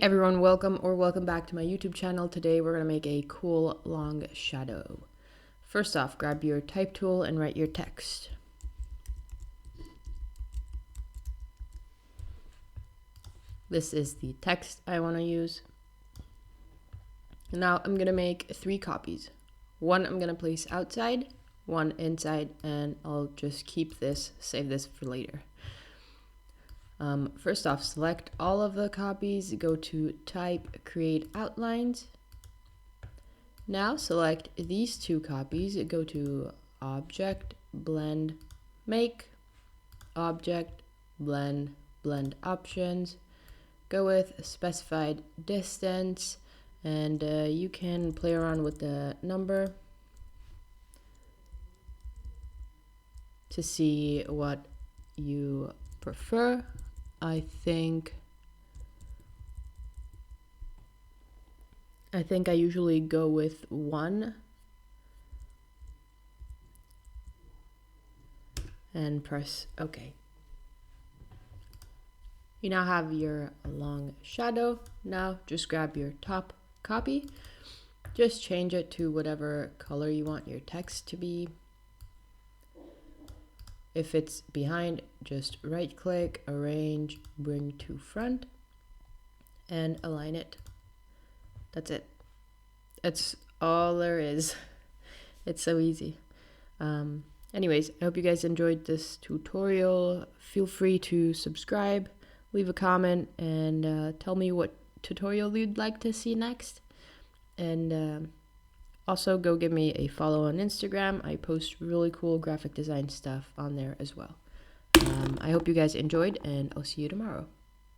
Everyone, welcome back to my YouTube channel. Today we're going to make a cool long shadow. First off, grab your type tool and write your text. This is the text I want to use. Now I'm going to make 3 copies. One I'm going to place outside, one inside, and I'll just keep this, save this for later. First off, select all of the copies, go to Type, Create Outlines. Now select these 2 copies, go to Object, Blend, Make, Object, Blend, Blend Options. Go with Specified Distance, and you can play around with the number to see what you prefer. I think I usually go with 1 and press OK. You now have your long shadow. Now just grab your top copy, just change it to whatever color you want your text to be. If it's behind, just right click, arrange, bring to front, and align it. That's it. That's all there is. It's so easy. Anyways, I hope you guys enjoyed this tutorial. Feel free to subscribe, leave a comment, and tell me what tutorial you'd like to see next. And also, go give me a follow on Instagram. I post really cool graphic design stuff on there as well. I hope you guys enjoyed, and I'll see you tomorrow.